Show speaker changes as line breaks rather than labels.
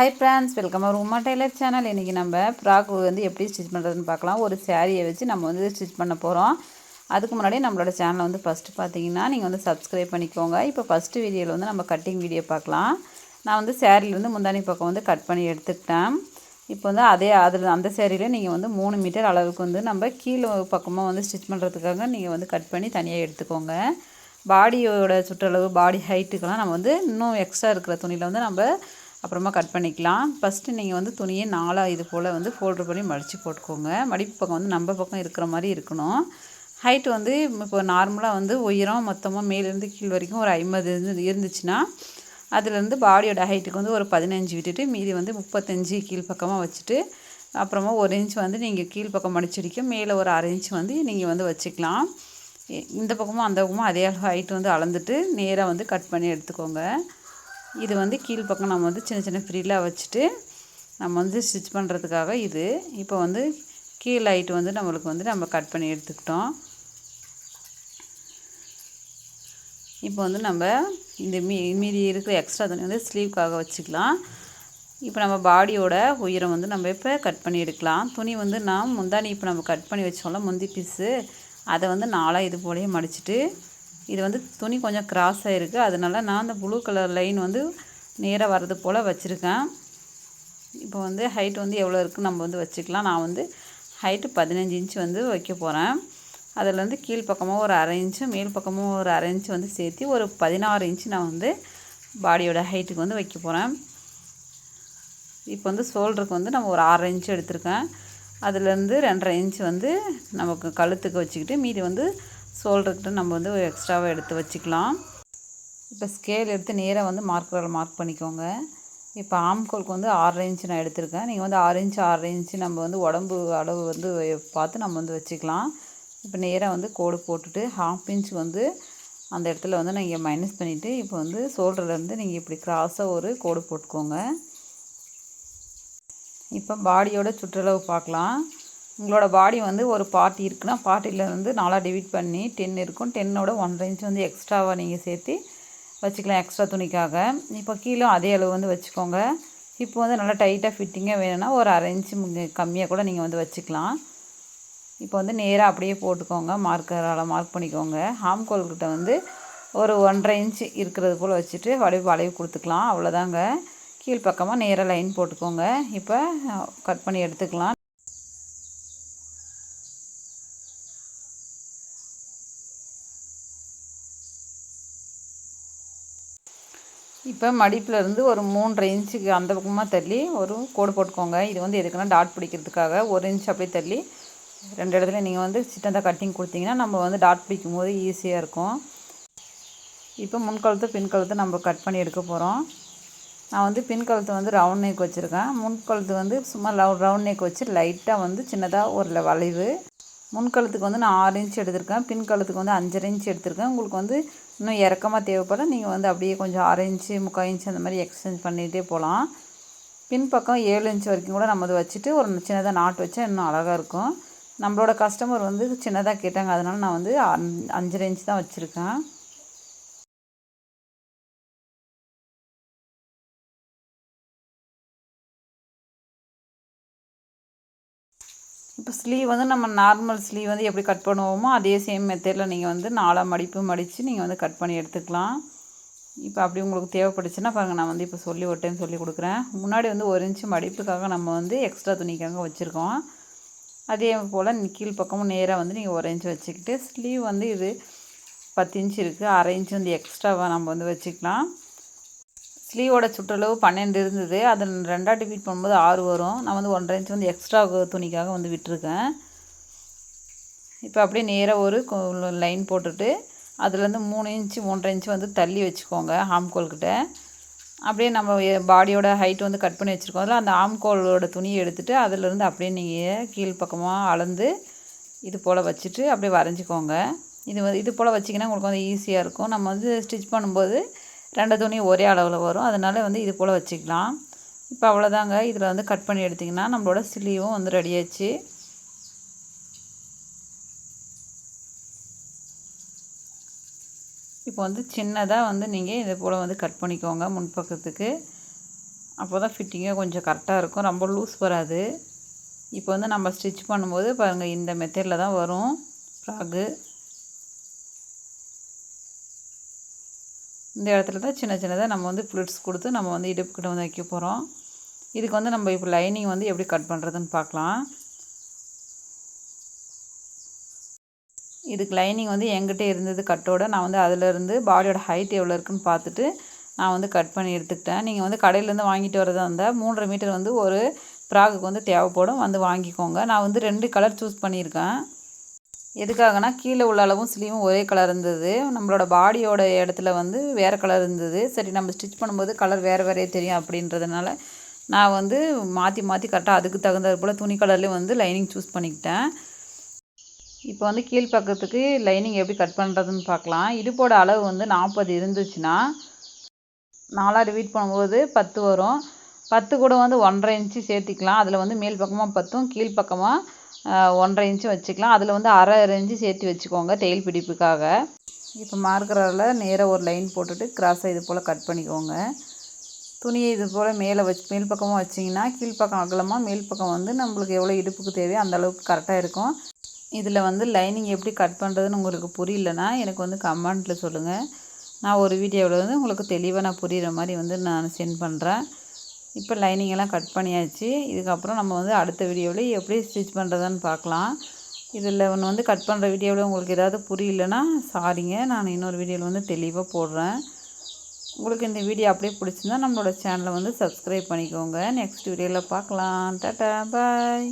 Hi friends, welcome அவர் Uma Taylor channel. இன்றைக்கி நம்ம frock வந்து எப்படி ஸ்டிச் பண்ணுறதுன்னு பார்க்கலாம். ஒரு சாரியை வச்சு நம்ம வந்து ஸ்டிச் பண்ண போகிறோம். அதுக்கு முன்னாடி நம்மளோட சேனலை வந்து ஃபஸ்ட்டு பார்த்தீங்கன்னா நீங்கள் வந்து சப்ஸ்கிரைப் பண்ணிக்கோங்க. இப்போ ஃபஸ்ட்டு வீடியோவில் வந்து நம்ம கட்டிங் வீடியோ பார்க்கலாம். நான் வந்து சாரிலேருந்து முந்தானி பக்கம் வந்து கட் பண்ணி எடுத்துக்கிட்டேன். இப்போ வந்து அந்த சேரீயில் நீங்கள் வந்து 3 மீட்டர் அளவுக்கு வந்து நம்ம கீழே பக்கமாக வந்து ஸ்டிச் பண்ணுறதுக்காக நீங்கள் வந்து கட் பண்ணி தனியாக எடுத்துக்கோங்க. பாடியோட சுற்றளவு, பாடி ஹைட்டுக்கெல்லாம் நம்ம வந்து இன்னும் எக்ஸ்ட்ரா இருக்கிற துணியில் வந்து நம்ம அப்புறமா கட் பண்ணிக்கலாம். ஃபஸ்ட்டு நீங்கள் வந்து துணியை 4 இது போல் வந்து ஃபோல்டர் பண்ணி மடித்து போட்டுக்கோங்க. மடிப்பு பக்கம் வந்து நம்ம பக்கம் இருக்கிற மாதிரி இருக்கணும். ஹைட்டு வந்து இப்போ நார்மலாக வந்து உயரம் மொத்தமாக மேலேருந்து கீழ் வரைக்கும் ஒரு 50 இருந்துச்சுன்னா அதுலேருந்து பாடியோட ஹைட்டுக்கு வந்து ஒரு 15 விட்டுட்டு மீதி வந்து 35 கீழ் பக்கமாக வச்சுட்டு அப்புறமா 1 இன்ச் வந்து நீங்கள் கீழ் பக்கம் மடிச்சடிக்க மேலே ஒரு 1/2 இன்ச் வந்து நீங்கள் வந்து வச்சுக்கலாம். இந்த பக்கமும் அந்த பக்கமும் அதே ஹைட்டு வந்து அளந்துட்டு நேராக வந்து கட் பண்ணி எடுத்துக்கோங்க. இது வந்து கீழ் பக்கம் நம்ம வந்து சின்ன சின்ன ஃப்ரீலாக வச்சுட்டு நம்ம வந்து ஸ்டிச் பண்ணுறதுக்காக இது. இப்போ வந்து கீழ் ஹைட்டு வந்து நம்மளுக்கு வந்து நம்ம கட் பண்ணி எடுத்துக்கிட்டோம். இப்போ வந்து நம்ம இந்த மீதி இருக்கிற எக்ஸ்ட்ரா துணி வந்து ஸ்லீவ்க்காக வச்சுக்கலாம். இப்போ நம்ம பாடியோட உயரம் வந்து நம்ம இப்போ கட் பண்ணி எடுக்கலாம். துணி வந்து முந்தானி இப்போ நம்ம கட் பண்ணி வச்சோம்ல முந்தி பீஸு, அதை வந்து 4 இது போலேயே மடிச்சுட்டு இது வந்து துணி கொஞ்சம் கிராஸாக இருக்குது, அதனால் நான் அந்த ப்ளூ கலர் லைன் வந்து நேராக வர்றது போல் வச்சுருக்கேன். இப்போ வந்து ஹைட் வந்து எவ்வளோ இருக்குது நம்ம வந்து வச்சுக்கலாம். நான் வந்து ஹைட்டு 15 இன்ச்சு வந்து வைக்க போகிறேன். அதிலேருந்து கீழ் பக்கமாக ஒரு 1/2 இன்ச்சு மேல் பக்கமும் ஒரு 1/2 இன்ச்சு வந்து சேர்த்து ஒரு 16 இன்ச்சு நான் வந்து பாடியோட ஹைட்டுக்கு வந்து வைக்க போகிறேன். இப்போ வந்து ஷோல்டருக்கு வந்து நம்ம ஒரு 6 இன்ச்சு எடுத்திருக்கேன். அதுலேருந்து 2.5 இன்ச்சு வந்து நமக்கு கழுத்துக்கு வச்சுக்கிட்டு மீதி வந்து ஷோல்டர்கிட்ட நம்ம வந்து எக்ஸ்ட்ராவாக எடுத்து வச்சுக்கலாம். இப்போ ஸ்கேல் எடுத்து நேராக வந்து மார்க்கரால் மார்க் பண்ணிக்கோங்க. இப்போ ஆம்கோலுக்கு வந்து 6.5 இன்ச்சு நான் எடுத்திருக்கேன். நீங்கள் வந்து 6 இன்ச்சு 6.5 இன்ச்சு நம்ம வந்து உடம்பு அளவு வந்து பார்த்து நம்ம வந்து வச்சுக்கலாம். இப்போ நேராக வந்து கோடு போட்டுட்டு 1/2 இன்ச் வந்து அந்த இடத்துல வந்து நீங்கள் மைனஸ் பண்ணிவிட்டு இப்போ வந்து ஷோல்டர்லேருந்து நீங்கள் இப்படி கிராஸாக ஒரு கோடு போட்டுக்கோங்க. இப்போ பாடியோட சுற்றளவு பார்க்கலாம். உங்களோட பாடி வந்து ஒரு பார்ட்டி இருக்குன்னா பார்ட்டியில் வந்து 4 டிவைட் பண்ணி 10 இருக்கும். 10ஓட 1.5 இன்ச் வந்து எக்ஸ்ட்ராவாக நீங்கள் சேர்த்து வச்சுக்கலாம் எக்ஸ்ட்ரா துணிக்காக. இப்போ கீழே அதே அளவு வந்து வச்சுக்கோங்க. இப்போ வந்து நல்லா டைட்டாக ஃபிட்டிங்காக வேணும்னா ஒரு 1/2 இன்ச்சு கம்மியாக கூட நீங்கள் வந்து வச்சுக்கலாம். இப்போ வந்து நேராக அப்படியே போட்டுக்கோங்க. மார்க்கரால் மார்க் பண்ணிக்கோங்க. ஆம்கோல்கிட்ட வந்து ஒரு 1.5 இன்ச்சு இருக்கிறது போல் வச்சுட்டு வளைவு கொடுத்துக்கலாம். அவ்வளோதாங்க. கீழ் பக்கமாக நேராக லைன் போட்டுக்கோங்க. இப்போ கட் பண்ணி எடுத்துக்கலாம். இப்போ மடிப்புலேருந்து ஒரு 3.5 இன்ச்சுக்கு அந்த பக்கமாக தள்ளி ஒரு கோடு போட்டுக்கோங்க. இது வந்து எதுக்குன்னா டாட் பிடிக்கிறதுக்காக 1 இன்ச் அப்படியே தள்ளி 2 இடத்துல நீங்கள் வந்து சின்னதாக கட்டிங் கொடுத்தீங்கன்னா நம்ம வந்து டாட் பிடிக்கும் போது ஈஸியாக இருக்கும். இப்போ முன்கழுத்து பின்கழுத்து நம்ம கட் பண்ணி எடுக்க போகிறோம். நான் வந்து பின்கழுத்து வந்து ரவுண்ட் நெக் வச்சுருக்கேன். முன்கழுத்து வந்து சும்மா ரவுண்ட் நெக் வச்சு லைட்டாக வந்து சின்னதாக ஒரு வளைவு. முன்கழுத்துக்கு வந்து நான் 6 இன்ச் எடுத்திருக்கேன். பின்கழுத்துக்கு வந்து 5.5 இன்ச் எடுத்திருக்கேன். உங்களுக்கு வந்து இன்னும் இறக்கமாக தேவைப்பட நீங்கள் வந்து அப்படியே கொஞ்சம் 1/2 இன்ச்சு 3/4 இன்ச்சு அந்த மாதிரி எக்ஸ்டெண்ட் பண்ணிகிட்டே போகலாம். பின்பக்கம் 7 இன்ச் வரைக்கும் கூட நம்ம அதை வச்சுட்டு ஒரு சின்னதாக நாட் வச்சா இன்னும் அழகாக இருக்கும். நம்மளோட கஸ்டமர் வந்து சின்னதாக கேட்டாங்க, அதனால் நான் வந்து 5.5 இன்ச் தான் வச்சுருக்கேன். இப்போ ஸ்லீவ் வந்து நம்ம நார்மல் ஸ்லீவ் வந்து எப்படி கட் பண்ணுவோமோ அதே சேம் மெத்தடில் நீங்கள் வந்து 4 மடிப்பு மடித்து நீங்கள் வந்து கட் பண்ணி எடுத்துக்கலாம். இப்போ அப்படி உங்களுக்கு தேவைப்பட்டுச்சுன்னா பாருங்கள், நான் வந்து இப்போ ஒரு டைம் சொல்லி கொடுக்குறேன். முன்னாடி வந்து 1 இன்ச்சு மடிப்புக்காக நம்ம வந்து எக்ஸ்ட்ரா துணிக்காக வச்சுருக்கோம். அதே போல் கீழ் பக்கமும் நேராக வந்து நீங்கள் 1 இன்ச் வச்சுக்கிட்டு ஸ்லீவ் வந்து இது 10 இன்ச் இருக்குது, 1/2 இன்ச் வந்து எக்ஸ்ட்ராவாக நம்ம வந்து வச்சுக்கலாம். ஸ்லீவோட சுற்றளவு 12 இருந்தது, அதில் 2ஆக டிவைட் பண்ணும்போது 6 வரும். நான் வந்து 1.5 இன்ச் வந்து எக்ஸ்ட்ரா துணிக்காக வந்து விட்டுருக்கேன். இப்போ அப்படியே நேராக ஒரு லைன் போட்டுட்டு அதுலேருந்து 3 இன்ச்சு 3.5 இன்ச்சு வந்து தள்ளி வச்சுக்கோங்க ஆம்கோல்கிட்ட. அப்படியே நம்ம பாடியோட ஹைட் வந்து கட் பண்ணி வச்சுருக்கோம். அதில் அந்த ஆம்கோலோட துணியை எடுத்துகிட்டு அதிலேருந்து அப்படியே நீங்கள் கீழ் பக்கமாக அளந்து இது போல் வச்சுட்டு அப்படியே வரைஞ்சிக்கோங்க. இது போல் வச்சிங்கன்னா உங்களுக்கு வந்து ஈஸியாக இருக்கும். நம்ம வந்து ஸ்டிச் பண்ணும்போது 2 துணியும் ஒரே அளவில் வரும், அதனால் வந்து இது போல் வச்சுக்கலாம். இப்போ அவ்வளோதாங்க. இதில் வந்து கட் பண்ணி எடுத்திங்கன்னா நம்மளோட ஸ்லீவும் வந்து ரெடி ஆச்சு. இப்போ வந்து சின்னதாக வந்து நீங்கள் இதே போல் வந்து கட் பண்ணிக்கோங்க முன்பக்கத்துக்கு. அப்போ தான் ஃபிட்டிங்கே கொஞ்சம் கரெக்டாக இருக்கும், ரொம்ப லூஸ் வராது. இப்போ வந்து நம்ம ஸ்டிச் பண்ணும்போது பாருங்கள் இந்த மெத்தடில் தான் வரும் ஃப்ராக்கு. இந்த இடத்துல தான் சின்ன சின்னதாக நம்ம வந்து ப்ளிட்ஸ் கொடுத்து நம்ம வந்து இடுப்புக்கிட்ட வந்து வைக்க போகிறோம். இதுக்கு வந்து நம்ம இப்போ லைனிங் வந்து எப்படி கட் பண்ணுறதுன்னு பார்க்கலாம். இதுக்கு லைனிங் வந்து என்கிட்ட இருந்தது கட்டோட, நான் வந்து அதிலேருந்து பாடியோட ஹைட் எவ்வளோ இருக்குன்னு பார்த்துட்டு நான் வந்து கட் பண்ணி எடுத்துக்கிட்டேன். நீங்கள் வந்து கடையிலேருந்து வாங்கிட்டு வரதா இருந்தால் 3.5 மீட்டர் வந்து ஒரு ஃப்ராக்குக்கு வந்து தேவைப்படும், வந்து வாங்கிக்கோங்க. நான் வந்து 2 கலர் சூஸ் பண்ணியிருக்கேன். எதுக்காகனா கீழே உள்ள அளவும் ஸ்லீவும் ஒரே கலர் இருந்தது, நம்மளோட பாடியோட இடத்துல வந்து வேறு கலர் இருந்தது. சரி நம்ம ஸ்டிச் பண்ணும்போது கலர் வேறு வேறே தெரியும் அப்படின்றதுனால நான் வந்து மாற்றி மாற்றி கரெக்டாக அதுக்கு தகுந்தது போல் துணி கலர்லேயும் வந்து லைனிங் சூஸ் பண்ணிக்கிட்டேன். இப்போ வந்து கீழ்ப்பக்கத்துக்கு லைனிங் எப்படி கட் பண்ணுறதுன்னு பார்க்கலாம். இடுப்போட அளவு வந்து 40 இருந்துச்சுன்னா 4 டிவைட் பண்ணும்போது 10 வரும். 10 கூட வந்து 1.5 இன்ச்சு சேர்த்திக்கலாம். அதில் வந்து மேல் பக்கமாக 10ம் கீழ் பக்கமாக 1.5 இன்ச்சு வச்சுக்கலாம். அதில் வந்து அரை இன்ச்சு சேர்த்து வச்சுக்கோங்க தையல் பிடிப்புக்காக. இப்போ மார்க்கரால் நேராக ஒரு லைன் போட்டுட்டு கிராஸாக இது போல் கட் பண்ணிக்கோங்க. துணியை இது போல் மேலே மேல் பக்கமாக வச்சிங்கன்னா கீழ்ப்பக்கம் அகலமாக, மேல் பக்கம் வந்து நம்மளுக்கு எவ்வளோ இடுப்புக்கு தேவையோ அந்த அளவுக்கு கரெக்டாக இருக்கும். இதில் வந்து லைனிங் எப்படி கட் பண்ணுறதுன்னு உங்களுக்கு புரியலன்னா எனக்கு வந்து கமெண்ட்டில் சொல்லுங்கள். நான் ஒரு வீடியோவில் வந்து உங்களுக்கு தெளிவாக நான் புரிகிற மாதிரி வந்து நான் சென்ட் பண்ணுறேன். இப்போ லைனிங்கெல்லாம் கட் பண்ணியாச்சு. இதுக்கப்புறம் நம்ம வந்து அடுத்த வீடியோவில் எப்படி ஸ்டிச் பண்ணுறதுன்னு பார்க்கலாம். இதில் ஒன்று வந்து கட் பண்ணுற வீடியோவில் உங்களுக்கு ஏதாவது புரியலன்னா சாரிங்க, நான் இன்னொரு வீடியோவில் வந்து தெளிவாக போடுறேன். உங்களுக்கு இந்த வீடியோ அப்படியே பிடிச்சிருந்தா நம்மளோட சேனலை வந்து சப்ஸ்கிரைப் பண்ணிக்கோங்க. நெக்ஸ்ட் வீடியோவில் பார்க்கலாம். டாட்டா பாய்.